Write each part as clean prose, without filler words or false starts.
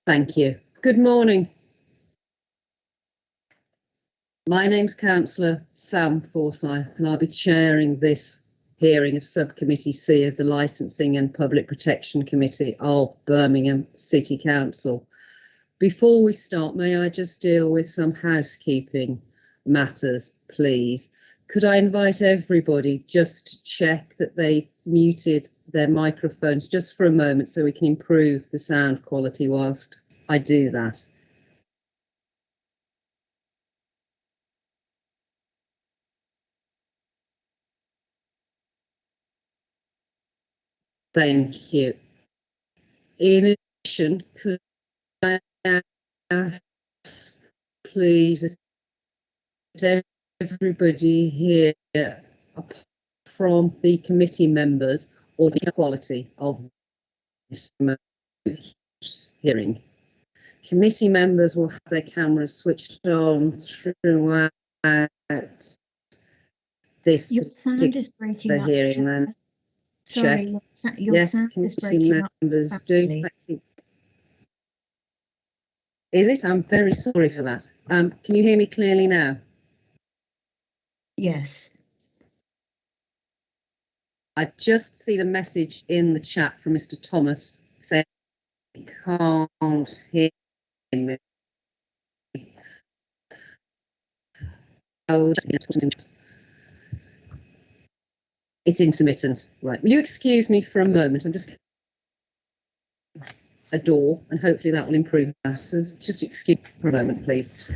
Thank you. Good morning. My name's Councillor Sam Forsyth and I'll be chairing this hearing of Subcommittee C of the Licensing and Public Protection Committee of Birmingham City Council. Before we start, may I just deal with some housekeeping matters, please? Could I invite everybody just to check that they muted their microphones just for a moment so we can improve the sound quality whilst I do that? Thank you. In addition, could I ask, please, that everybody here from the committee members or the quality of this hearing. Committee members will have their cameras switched on throughout this Your sound is breaking up. hearing. Then sorry, your yes, sound is committee breaking members up. do. Is it? I'm very sorry for that. Can you hear me clearly now? Yes. I've just seen a message in the chat from Mr. Thomas saying he can't hear me. Oh, it's intermittent. Right. Will you excuse me for a moment? I'm just a door and hopefully that will improve that. So just excuse me for a moment, please.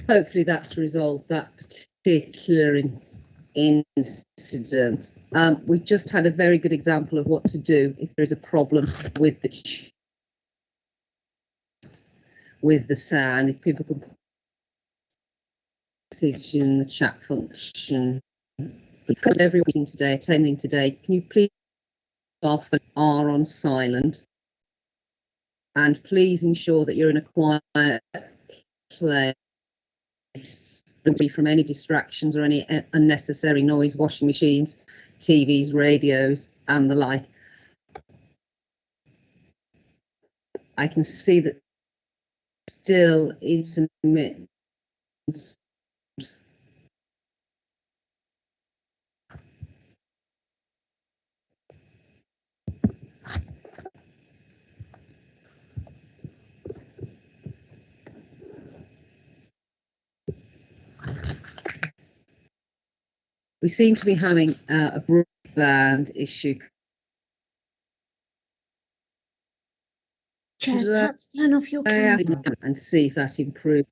Hopefully that's resolved that particular incident. We've just had a very good example of what to do if there is a problem with the sound. If people can message in the chat function, because every meeting today, attending today, can you please off and are on silent, and please ensure that you're in a quiet place, free from any distractions or any unnecessary noise, washing machines, TVs, radios, and the like. I can see that still intermittent. We seem to be having a broadband issue. Chair, perhaps turn off your camera. And see if that improves.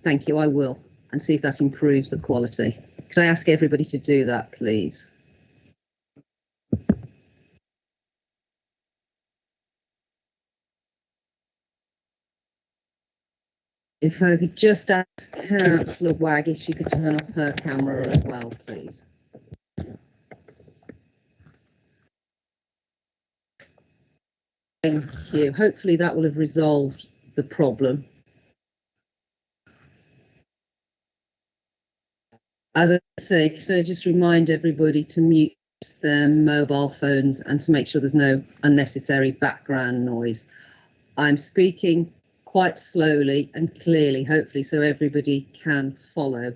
Thank you, I will. And see if that improves the quality. Could I ask everybody to do that, please? If I could just ask Councillor Wagg if she could turn off her camera as well, please. Thank you. Hopefully that will have resolved the problem. As I say, can I just remind everybody to mute their mobile phones and to make sure there's no unnecessary background noise. I'm speaking quite slowly and clearly, hopefully, so everybody can follow.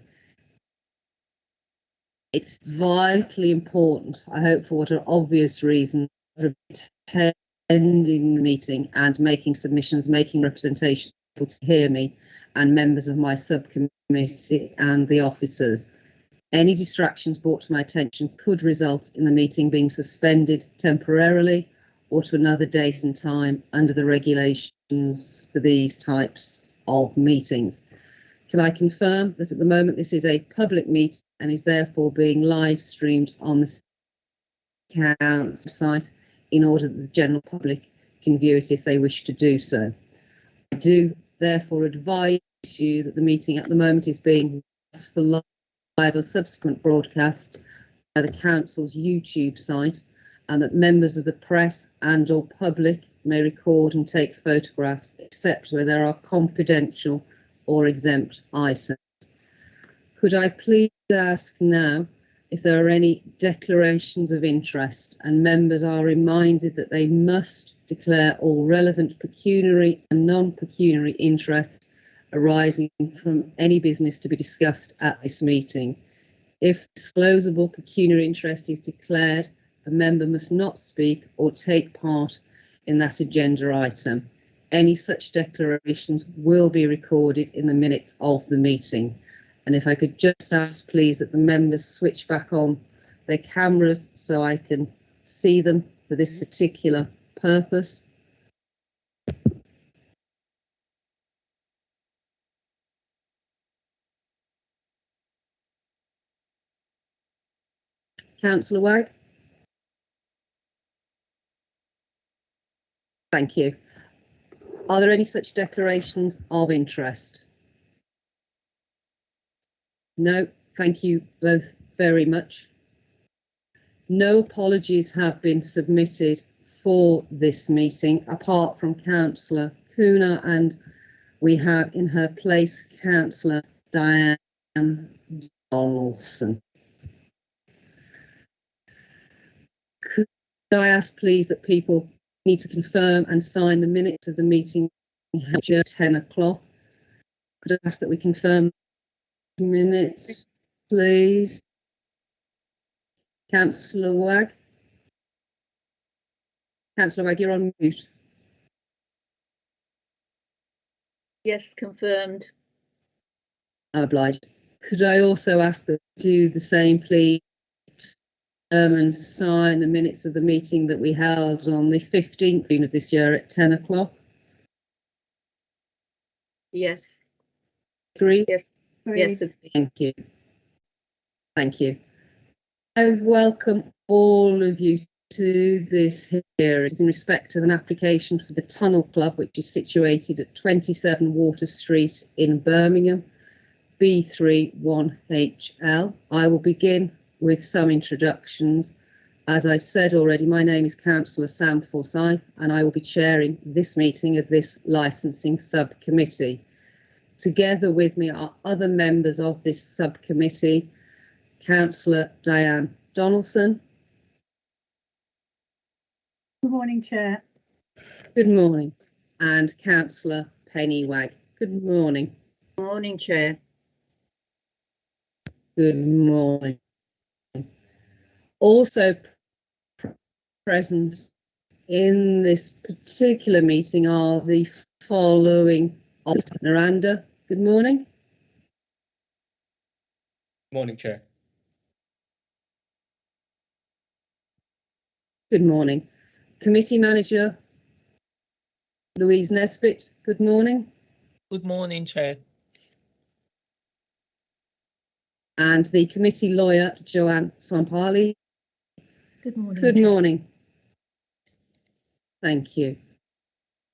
It's vitally important, I hope for what are obvious reasons, for attending the meeting and making submissions, making representation, able to hear me, and members of my subcommittee and the officers. Any distractions brought to my attention could result in the meeting being suspended temporarily or to another date and time under the regulations for these types of meetings. Can I confirm that at the moment this is a public meeting and is therefore being live streamed on the council website in order that the general public can view it if they wish to do so. I do therefore advise you that the meeting at the moment is being for live or subsequent broadcast by the council's YouTube site, and that members of the press and or public may record and take photographs except where there are confidential or exempt items. Could I please ask now if there are any declarations of interest, and members are reminded that they must declare all relevant pecuniary and non-pecuniary interest arising from any business to be discussed at this meeting. If disclosable pecuniary interest is declared, a member must not speak or take part in that agenda item. Any such declarations will be recorded in the minutes of the meeting. And if I could just ask, please, that the members switch back on their cameras so I can see them for this particular purpose. Councillor Wagg? Thank you. Are there any such declarations of interest? No, thank you both very much. No apologies have been submitted for this meeting, apart from Councillor Cooner, and we have in her place Councillor Diane Donaldson. Could I ask, please, that people need to confirm and sign the minutes of the meeting at 10 o'clock? Could I ask that we confirm minutes, please? Councillor Wagg? Councillor Wagg, you're on mute. Yes, confirmed. I'm obliged. Could I also ask that you do the same, please, and sign the minutes of the meeting that we held on the 15th of this year at 10 o'clock? Yes. Agreed? Yes. Yes. Thank you. Thank you. I welcome all of you to this hearing in respect of an application for the Tunnel Club, which is situated at 27 Water Street in Birmingham, B31HL. I will begin with some introductions. As I've said already, my name is Councillor Sam Forsyth, and I will be chairing this meeting of this licensing subcommittee. Together with me are other members of this subcommittee, Councillor Diane Donaldson. Good morning, Chair. Good morning. And Councillor Penny Wagg. Good morning. Morning, Chair. Good morning. Also present in this particular meeting are the following. Miranda, good morning. Morning, Chair. Good morning. Committee Manager Louise Nesbitt, good morning. Good morning, Chair. And the committee lawyer Joanne Sampali. Good morning. Good morning. Thank you.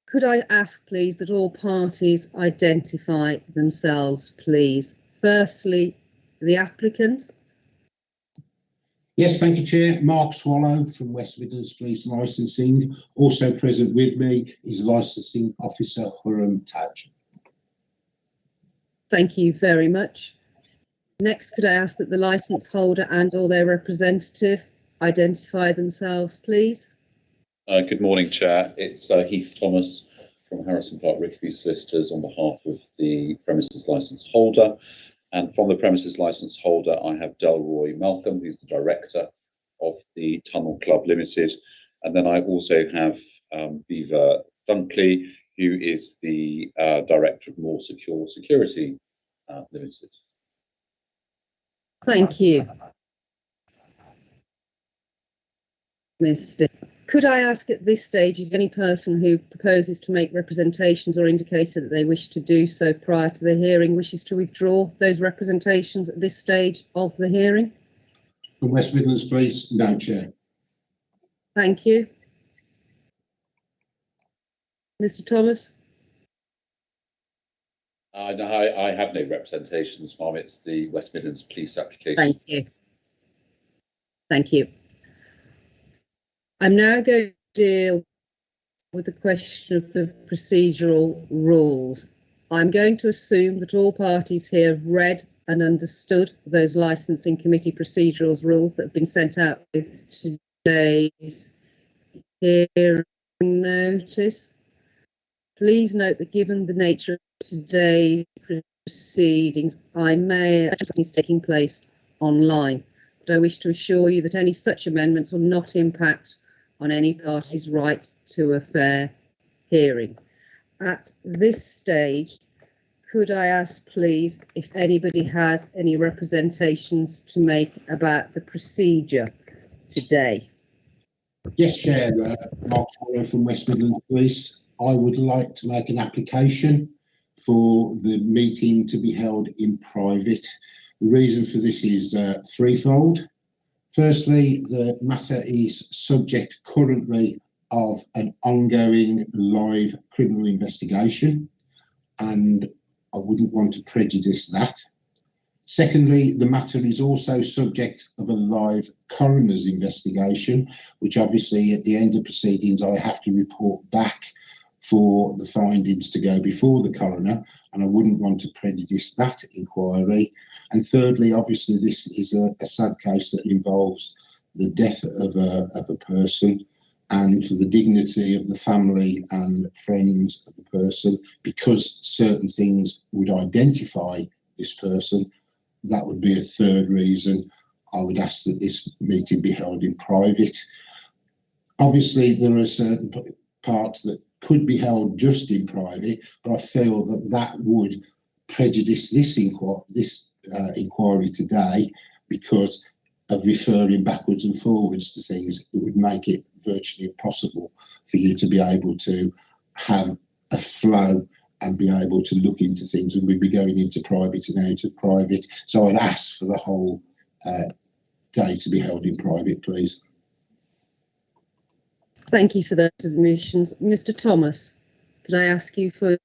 Could I ask, please, that all parties identify themselves, please? Firstly, the applicant. Yes, thank you, Chair. Mark Swallow from West Midlands Police Licensing. Also present with me is Licensing Officer Huram Taj. Thank you very much. Next, could I ask that the licence holder and or their representative identify themselves, please? Good morning, Chair. It's Heath Thomas from Harrison Clark Rickaby Solicitors on behalf of the premises licence holder. And from the premises licence holder, I have Delroy Malcolm, who's the director of the Tunnel Club Limited. And then I also have Viva Dunkley, who is the director of More Secure Security Limited. Thank you. Mr. Could I ask at this stage if any person who proposes to make representations or indicated that they wish to do so prior to the hearing wishes to withdraw those representations at this stage of the hearing? From West Midlands Police, no, Chair. Thank you. Mr. Thomas? No, I have no representations, Mum. It's the West Midlands Police application. Thank you. Thank you. I'm now going to deal with the question of the procedural rules. I'm going to assume that all parties here have read and understood those licensing committee procedurals rules that have been sent out with today's hearing notice. Please note that given the nature of today's proceedings, I may have things taking place online, but I wish to assure you that any such amendments will not impact on any party's right to a fair hearing. At this stage, could I ask, please, if anybody has any representations to make about the procedure today? Yes, Chair, Mark Swallow from West Midlands Police. I would like to make an application for the meeting to be held in private. The reason for this is threefold. Firstly, the matter is subject currently of an ongoing live criminal investigation, and I wouldn't want to prejudice that. Secondly, the matter is also subject of a live coroner's investigation, which obviously at the end of proceedings I have to report back for the findings to go before the coroner, and I wouldn't want to prejudice that inquiry. And thirdly, obviously this is a sad case that involves the death of a person, and for the dignity of the family and friends of the person, because certain things would identify this person, that would be a third reason I would ask that this meeting be held in private. Obviously, there are certain parts that could be held just in private, but I feel that that would prejudice this inquiry today, because of referring backwards and forwards to things. It would make it virtually impossible for you to be able to have a flow and be able to look into things, and we'd be going into private and out of private. So I'd ask for the whole day to be held in private, please. Thank you for those submissions. Mr. Thomas, could I ask you for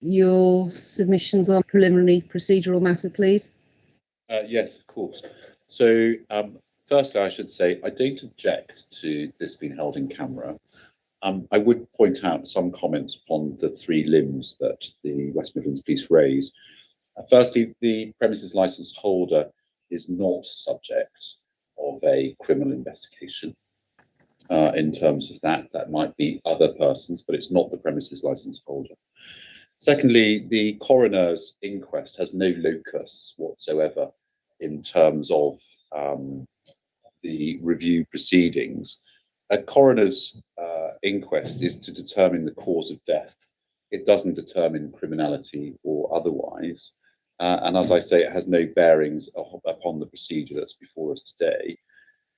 your submissions on preliminary procedural matter, please? Yes, of course. So firstly, I should say I don't object to this being held in camera. I would point out some comments upon the three limbs that the West Midlands Police raise. Firstly, the premises licence holder is not subject of a criminal investigation. In terms of that might be other persons, but it's not the premises licence holder. Secondly, the coroner's inquest has no locus whatsoever in terms of the review proceedings. A coroner's inquest is to determine the cause of death. It doesn't determine criminality or otherwise. And as I say, it has no bearings upon the procedure that's before us today.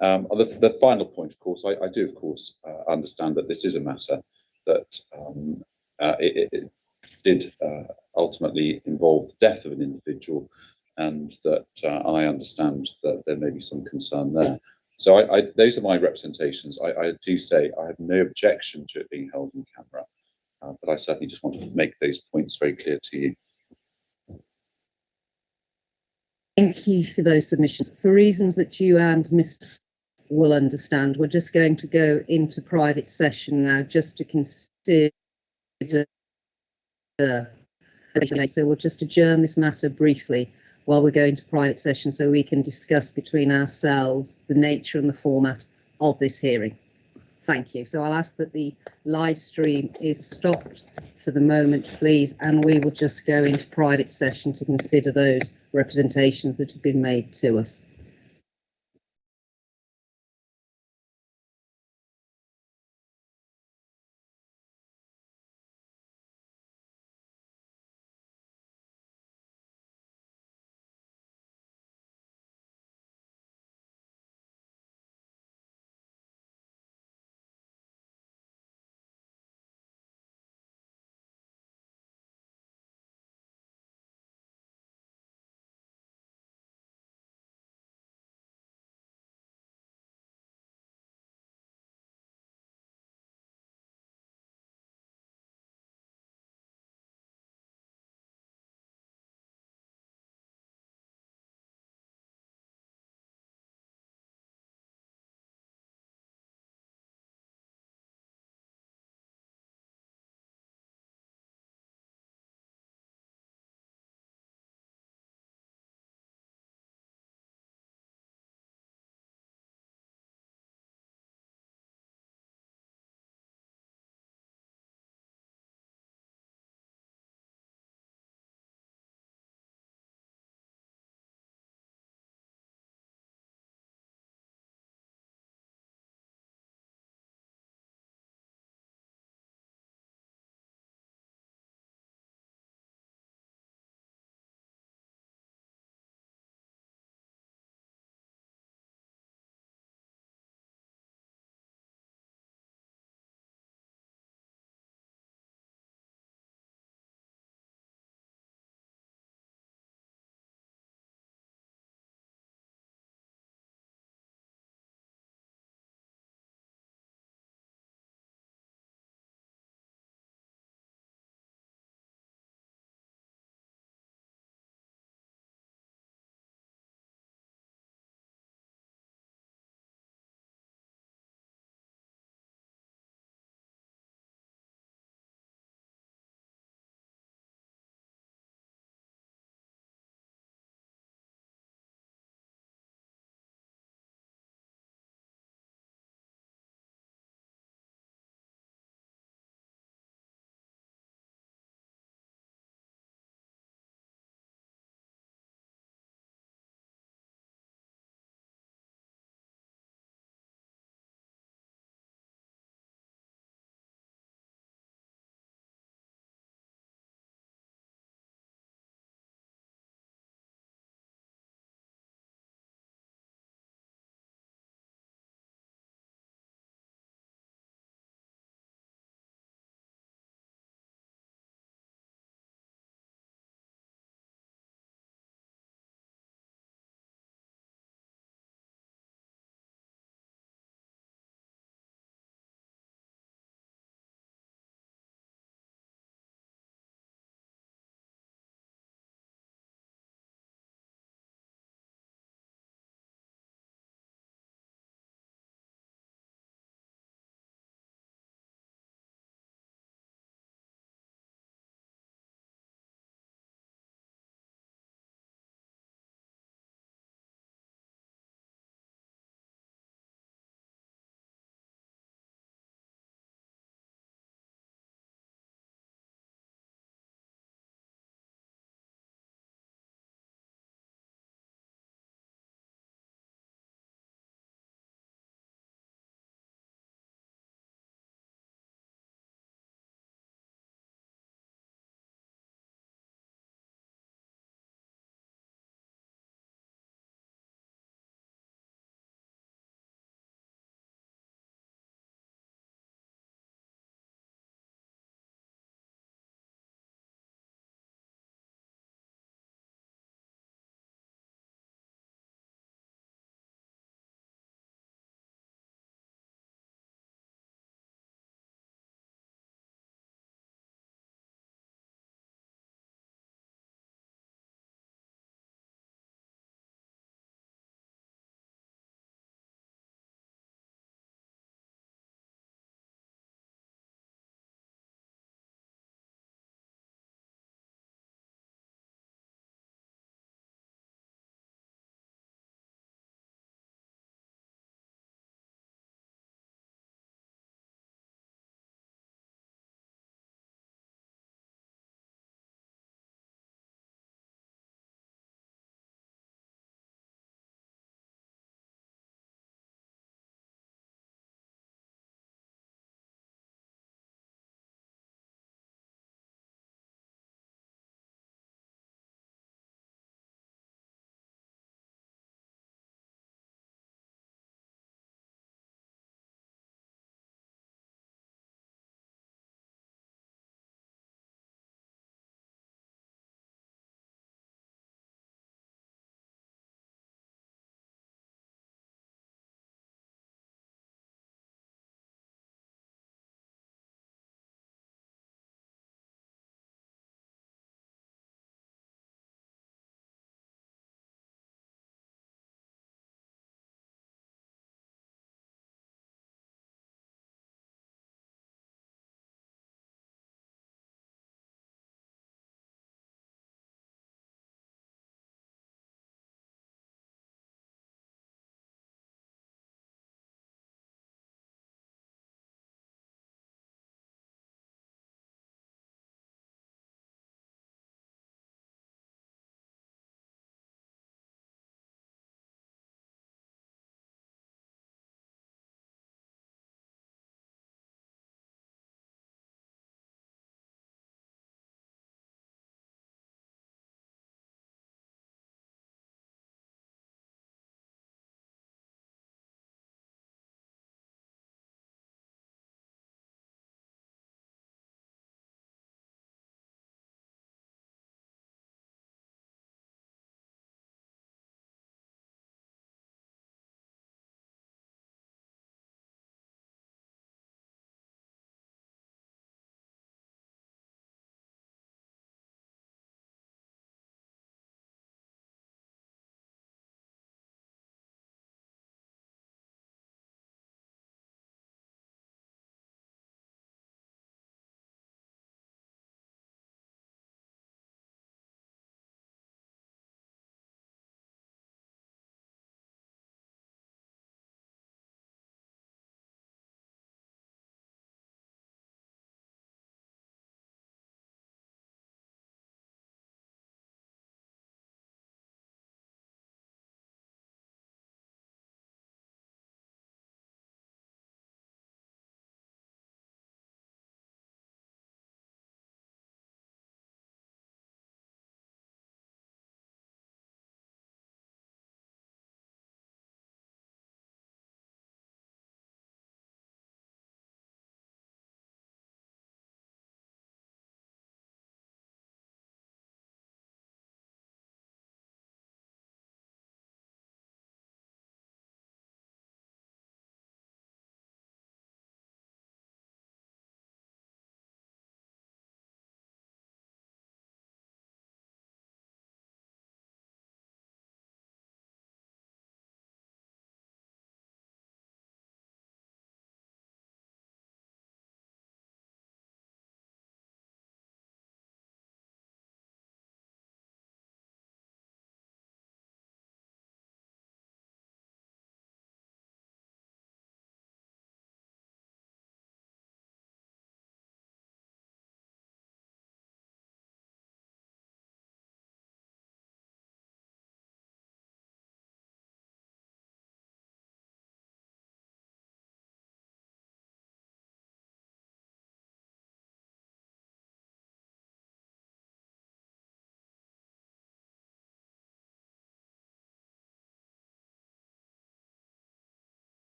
The final point, of course, I do, of course, understand that this is a matter that it did ultimately involve the death of an individual, and that I understand that there may be some concern there. So those are my representations. I do say I have no objection to it being held in camera, but I certainly just wanted to make those points very clear to you. Thank you for those submissions. For reasons that you and Mr. will understand, we're just going to go into private session now just to consider. So we'll just adjourn this matter briefly while we're going to private session so we can discuss between ourselves the nature and the format of this hearing. Thank you. So I'll ask that the live stream is stopped for the moment, please, and we will just go into private session to consider those representations that have been made to us.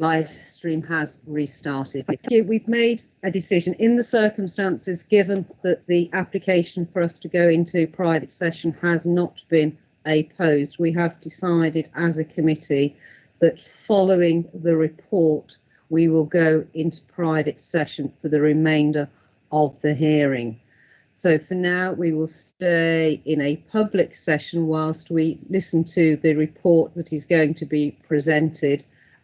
live stream has restarted. We've made a decision in the circumstances, given that the application for us to go into private session has not been opposed. We have decided as a committee that following the report, we will go into private session for the remainder of the hearing. So for now, we will stay in a public session whilst we listen to the report that is going to be presented.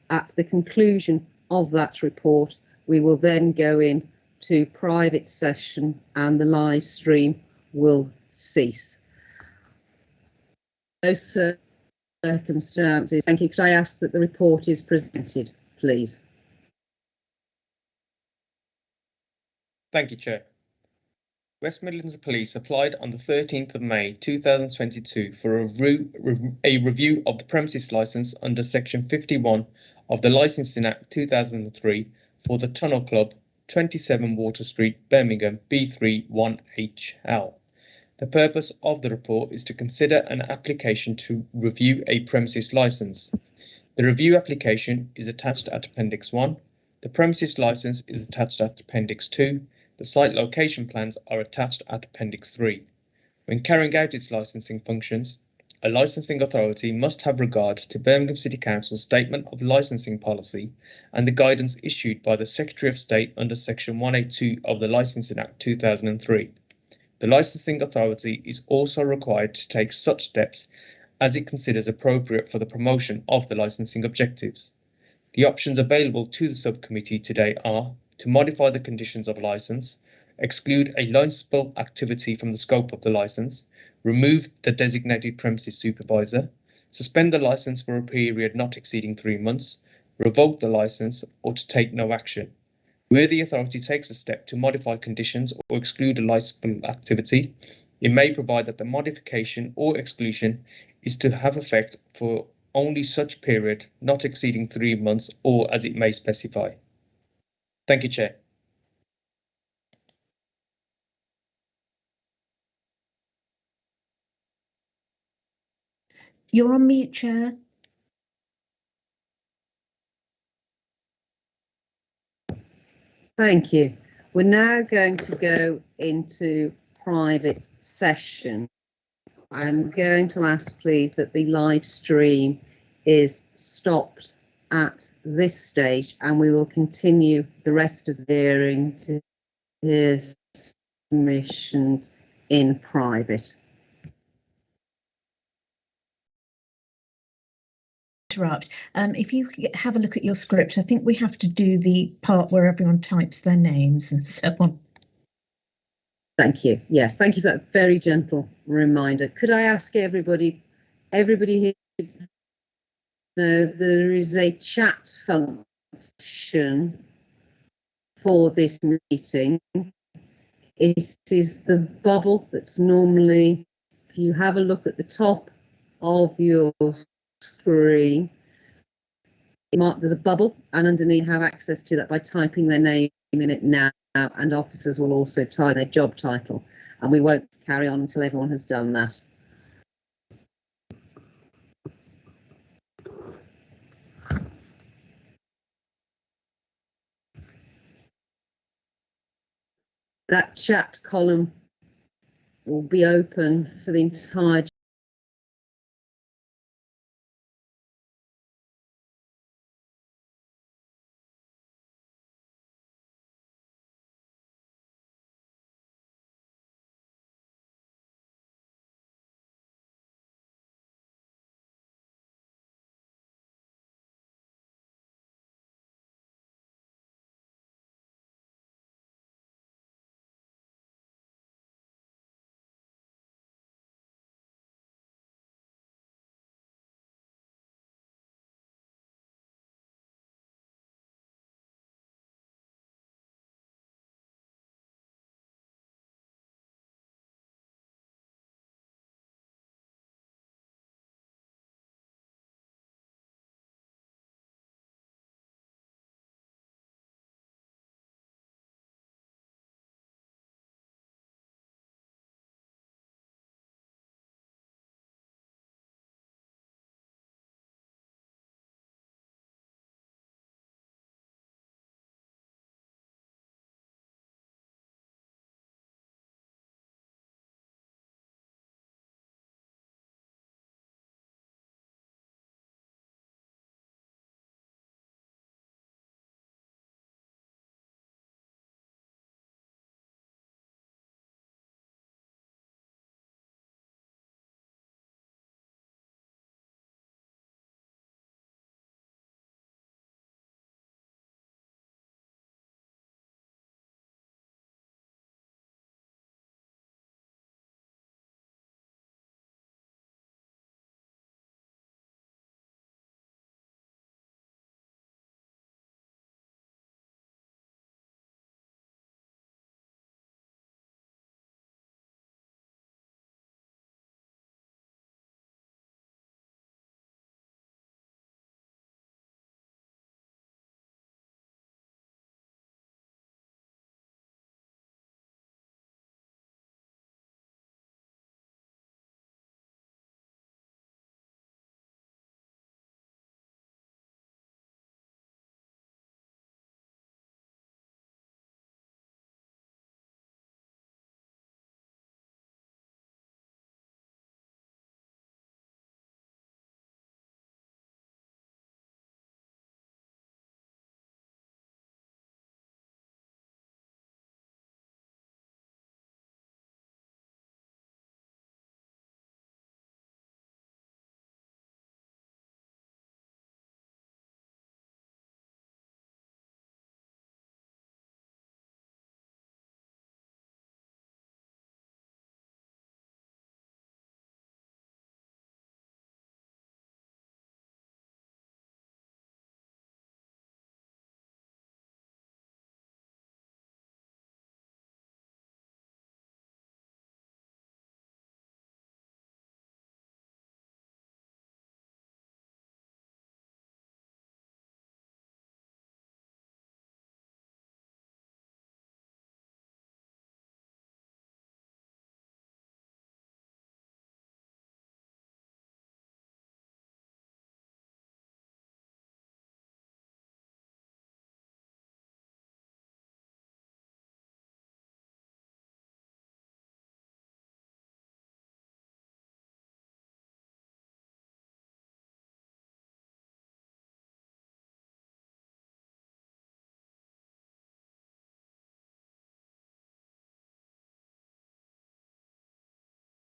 At the conclusion of that report, we will then go in to private session and the live stream will cease. Those circumstances. Thank you. Could I ask that the report is presented, please? Thank you, Chair. West Midlands Police applied on the 13th of May 2022 for a review of the premises licence under Section 51 of the Licensing Act 2003 for the Tunnel Club, 27 Water Street, Birmingham, B3 1HL. The purpose of the report is to consider an application to review a premises licence. The review application is attached at Appendix 1. The premises licence is attached at Appendix 2. The site location plans are attached at Appendix 3. When carrying out its licensing functions, a licensing authority must have regard to Birmingham City Council's Statement of Licensing Policy and the guidance issued by the Secretary of State under Section 182 of the Licensing Act 2003. The licensing authority is also required to take such steps as it considers appropriate for the promotion of the licensing objectives. The options available to the subcommittee today are to modify the conditions of licence, exclude a licensable activity from the scope of the licence, remove the designated premises supervisor, suspend the licence for a period not exceeding 3 months, revoke the licence, or to take no action. Where the authority takes a step to modify conditions or exclude a licensable activity, it may provide that the modification or exclusion is to have effect for only such period not exceeding 3 months or as it may specify. Thank you, Chair. You're on mute, Chair. Thank you. We're now going to go into private session. I'm going to ask, please, that the live stream is stopped at this stage, and we will continue the rest of the hearing to hear submissions in private. Interrupt. If you have a look at your script, I think we have to do the part where everyone types their names and so on. Thank you. Yes, thank you for that very gentle reminder. Could I ask everybody here, there is a chat function for this meeting. It is the bubble that's normally, if you have a look at the top of your screen, there's a bubble, and underneath you have access to that by typing their name in it now, and officers will also type their job title, and we won't carry on until everyone has done that. That chat column will be open for the entire